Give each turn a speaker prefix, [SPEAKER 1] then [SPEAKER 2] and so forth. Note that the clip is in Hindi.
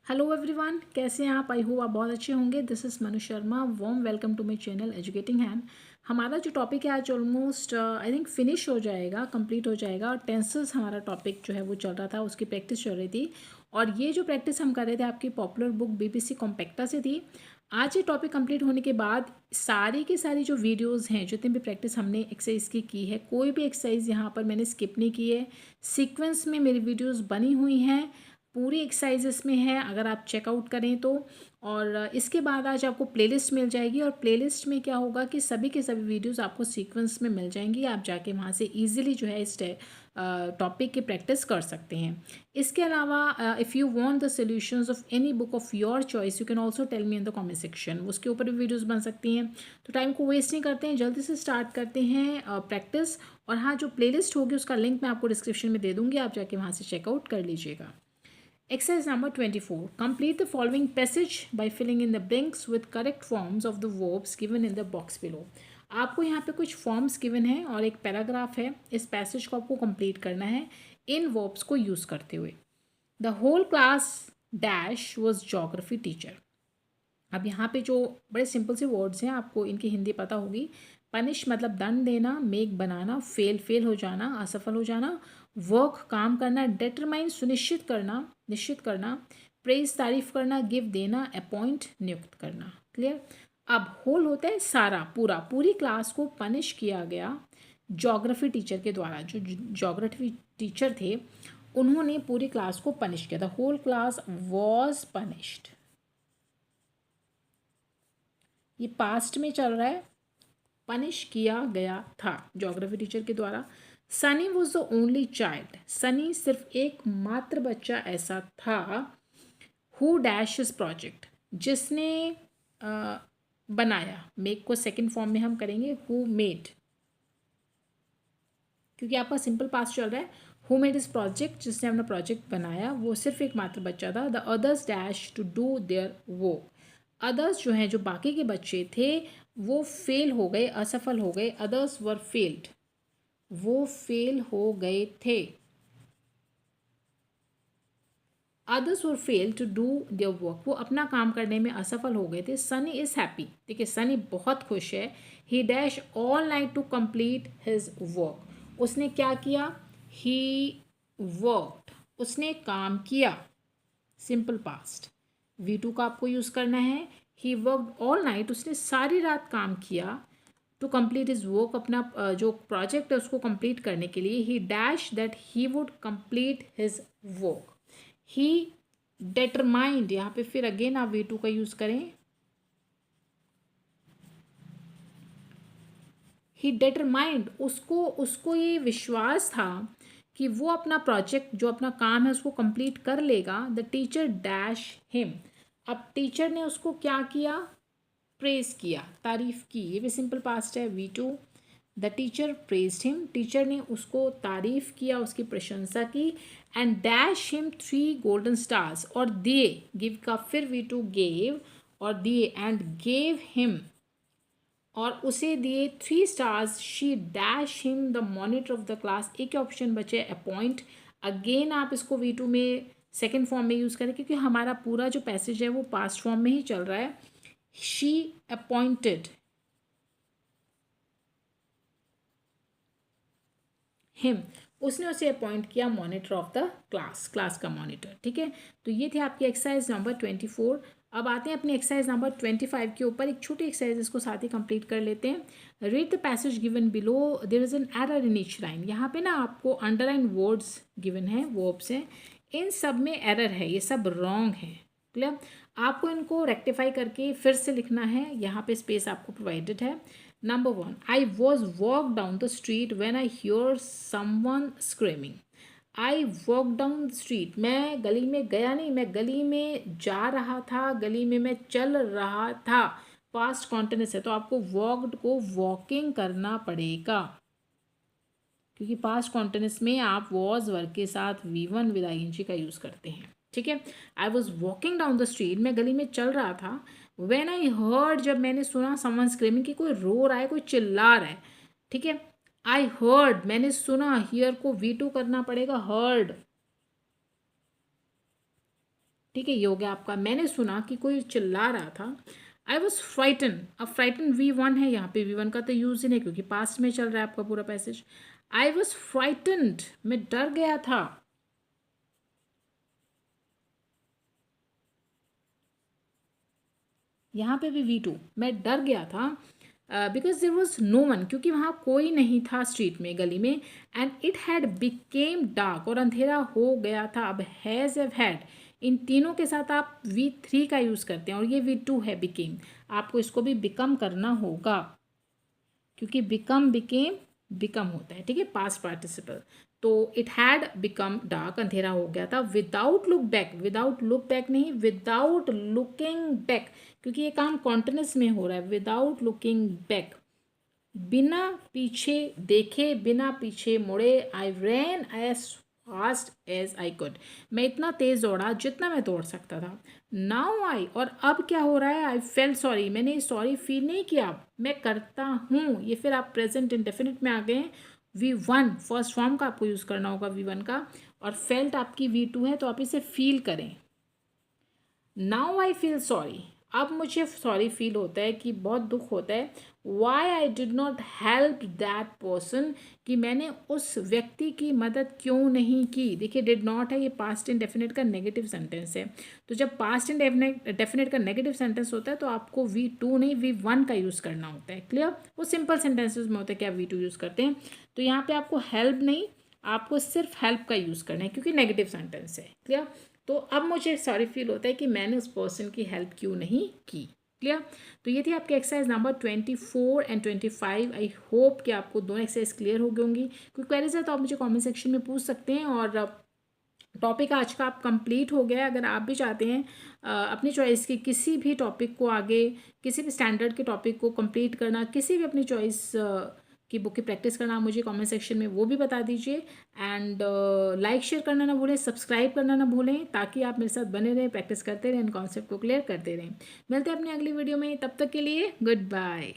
[SPEAKER 1] हेलो एवरीवन, कैसे हैं आप? आई होप आप बहुत अच्छे होंगे। This is Manu Sharma. Warm welcome to my channel educating hand. हमारा जो टॉपिक है आज ऑलमोस्ट आई थिंक फिनिश हो जाएगा, कंप्लीट हो जाएगा। और टेंसेस हमारा टॉपिक जो है वो चल रहा था, उसकी प्रैक्टिस चल रही थी। और ये जो प्रैक्टिस हम कर रहे थे आपकी पॉपुलर बुक बीबीसी कॉम्पैक्टा से थी। आज ये टॉपिक कंप्लीट होने के बाद सारी की सारी जो वीडियोस हैं, जितनी भी प्रैक्टिस हमने एक्सरसाइज की है, कोई भी एक्सरसाइज यहाँ पर मैंने स्किप नहीं की है। सीक्वेंस में मेरी वीडियोस बनी हुई हैं, पूरी एक्सरसाइजेस में है अगर आप चेकआउट करें तो। और इसके बाद आज आपको प्लेलिस्ट मिल जाएगी, और प्लेलिस्ट में क्या होगा कि सभी के सभी वीडियोस आपको सीक्वेंस में मिल जाएंगी। आप जाके वहाँ से इजीली जो है इस टॉपिक की प्रैक्टिस कर सकते हैं। इसके अलावा if you want the solutions of any book of your choice you can also tell me in the comment section. उसके ऊपर भी वीडियोज़ बन सकती हैं। तो टाइम को वेस्ट नहीं करते हैं, जल्दी से स्टार्ट करते हैं प्रैक्टिस। और हाँ, जो प्लेलिस्ट होगी उसका लिंक मैं आपको डिस्क्रिप्शन में दे दूँगी, आप जाके वहाँ से चेकआउट कर लीजिएगा। Exercise number 24. Complete the following passage by filling in the blanks with correct forms of the verbs given in the box below. आपको यहाँ पे कुछ फॉर्म्स गिवन है और एक पैराग्राफ है। इस पैसेज को आपको कंप्लीट करना है इन वर्ब्स को यूज़ करते हुए। The whole class dash was geography teacher. अब यहाँ पे जो बड़े सिंपल से वर्ड्स हैं, आपको इनकी हिंदी पता होगी। पनिश मतलब दंड देना, मेक बनाना, फेल हो जाना, असफल हो जाना, वर्क काम करना, डिटरमाइन सुनिश्चित करना, निश्चित करना, प्रेज तारीफ करना, गिव देना, अपॉइंट नियुक्त करना। क्लियर? अब होल होता है सारा, पूरा, पूरी क्लास को पनिश किया गया जोग्राफी टीचर के द्वारा। जो जोग्राफी टीचर थे उन्होंने पूरी क्लास को पनिश किया। The whole class was punished. ये पास्ट में चल रहा है, पनिश किया गया था ज्योग्राफी टीचर के द्वारा। Sunny was the only child. Sunny सिर्फ एक मात्र बच्चा ऐसा था। हु डैश इज प्रोजेक्ट, जिसने बनाया। मेक को सेकंड फॉर्म में हम करेंगे हु मेड, क्योंकि आपका सिंपल पास्ट चल रहा है। हु मेड इज प्रोजेक्ट, जिसने अपना प्रोजेक्ट बनाया, वो सिर्फ एक मात्र बच्चा था। The others dash to do their वो। अदर्स जो हैं, जो बाकी के बच्चे थे, वो फेल हो गए, असफल हो गए। अदर्स वर फेल्ड, वो फेल हो गए थे। Others were fail to do their work, वो अपना काम करने में असफल हो गए थे। सनी इज हैप्पी, देखिए सनी बहुत खुश है। He dash all night to complete his work, उसने क्या किया? ही वर्कड, उसने काम किया। Simple past. V2 का आपको यूज़ करना है। ही वर्कड ऑल नाइट, उसने सारी रात काम किया। टू कंप्लीट इज वर्क, अपना जो प्रोजेक्ट है उसको कंप्लीट करने के लिए। ही dash that he would complete his work. He determined, यहाँ पे फिर अगेन आप V2 का यूज़ करें। ही डिटरमाइंड, उसको उसको ये विश्वास था कि वो अपना प्रोजेक्ट, जो अपना काम है, उसको कंप्लीट कर लेगा। द टीचर डैश हिम, अब टीचर ने उसको क्या किया? प्रेज किया, तारीफ की। ये भी सिंपल पास्ट है। V2, the teacher praised him, teacher ने उसको तारीफ किया, उसकी प्रशंसा की। And dash him 3 golden stars, और दिए, गिव का फिर V2 गेव, और दिए, एंड गेव हिम, और उसे दिए 3 stars. She dash him the monitor of the class. एक ऑप्शन बचे अपॉइंट। अगेन आप इसको V2 में सेकेंड फॉर्म में यूज़ करें, क्योंकि हमारा पूरा जो पैसेज है वो पास्ट फॉर्म में ही चल रहा है। शी अपॉइंटेड हिम, उसने उसे अपॉइंट किया monitor of the class, class का मॉनिटर। ठीक है, तो ये थे आपकी एक्सरसाइज नंबर 24। अब आते हैं अपनी एक्सरसाइज नंबर 25 के ऊपर। एक छोटी एक्सरसाइज इसको साथ ही कंप्लीट कर लेते हैं। Read the passage given below, there is an error in each line. यहाँ पे ना आपको अंडरलाइन वर्ड्स गिवन है, वर्ब्स हैं, इन सब में एरर है, ये सब रॉन्ग है। क्लियर? आपको इनको रेक्टिफाई करके फिर से लिखना है। यहाँ पे स्पेस आपको प्रोवाइडेड है। Number 1, I was walked down the street when I hear someone screaming. I walked down the street, मैं गली में गया नहीं, मैं गली में जा रहा था, गली में मैं चल रहा था। पास्ट कॉन्टिन्यूस है, तो आपको वॉकड को वॉकिंग करना पड़ेगा, क्योंकि पास्ट कॉन्टिन्यूस में आप वॉज वर्ग के साथ V1 विद ING का यूज़ करते हैं। ठीक है, I was walking down the street, मैं गली में चल रहा था। व्हेन आई हर्ड, जब मैंने सुना, समवन स्क्रीमिंग, कि कोई रो रहा है, कोई चिल्ला रहा है। ठीक है, आई हर्ड, मैंने सुना, हियर को V2 करना पड़ेगा, हर्ड। ठीक है, ये हो गया आपका। मैंने सुना कि कोई चिल्ला रहा था। I was frighten. अब फ्राइटन V1 है, यहाँ पे V1 का तो यूज ही नहीं क्योंकि पास्ट में चल रहा है आपका पूरा पैसेज। आई वॉज फ्राइटनड, मैं डर गया था। यहाँ पे भी V2, मैं डर गया था because there was no one, क्योंकि वहाँ कोई नहीं था स्ट्रीट में, गली में। And it had become dark, और अंधेरा हो गया था। अब हैज़ एव हैड, इन तीनों के साथ आप V3 का यूज़ करते हैं, और ये V2 है बिकेम। आपको इसको भी बिकम करना होगा क्योंकि बिकम बिकेम बिकम होता है, ठीक है, पास्ट पार्टिसिपल। तो इट हैड बिकम डार्क, अंधेरा हो गया था। Without look back, without look back नहीं, विदाउट लुकिंग बैक, क्योंकि ये काम कॉन्टिन्यूस में हो रहा है। विदाउट लुकिंग बैक, बिना पीछे देखे, बिना पीछे मुड़े। I ran as fast as I could, मैं इतना तेज दौड़ा जितना मैं दौड़ सकता था। नाउ आई, और अब क्या हो रहा है, आई फेल्ट सॉरी, मैंने सॉरी फील नहीं किया, मैं करता हूँ। ये फिर आप प्रेजेंट इंडेफिनिट में आ गए। V1 फर्स्ट फॉर्म का आपको यूज़ करना होगा V1 का, और फेल्ट आपकी V2 है, तो आप इसे फील करें। नाउ आई फील सॉरी, अब मुझे सॉरी फील होता है कि बहुत दुख होता है। Why I did not help that person, कि मैंने उस व्यक्ति की मदद क्यों नहीं की। देखिए डिड नॉट है, ये पास्ट इंडेफिनिट का नेगेटिव सेंटेंस है। तो जब पास्ट इंडेफिनिट का नेगेटिव सेंटेंस होता है तो आपको V2 नहीं V1 का यूज़ करना होता है। क्लियर, वो सिंपल सेंटेंसेज में होता है कि आप V2 यूज़ करते हैं। तो यहाँ पे आपको हेल्प नहीं, आपको सिर्फ हेल्प का यूज़ करना है क्योंकि नेगेटिव सेंटेंस है। क्लियर, तो अब मुझे सॉरी फील होता है कि मैंने उस पर्सन की हेल्प क्यों नहीं की। क्लियर, तो ये थी आपकी exercise number 24 and 25। I hope कि आपको दोनों एक्सरसाइज क्लियर हो गई होंगी। कोई क्वेरीज है तो आप मुझे कमेंट सेक्शन में पूछ सकते हैं। और टॉपिक आज का आप कंप्लीट हो गया। अगर आप भी चाहते हैं अपनी चॉइस के किसी भी टॉपिक को आगे, किसी भी स्टैंडर्ड के टॉपिक को कंप्लीट करना, किसी भी अपनी चॉइस की बुक की प्रैक्टिस करना, मुझे कमेंट सेक्शन में वो भी बता दीजिए। एंड लाइक शेयर करना ना भूलें, सब्सक्राइब करना ना भूलें, ताकि आप मेरे साथ बने रहें, प्रैक्टिस करते रहें, इन कॉन्सेप्ट को क्लियर करते रहें। मिलते हैं अपनी अगली वीडियो में, तब तक के लिए गुड बाय।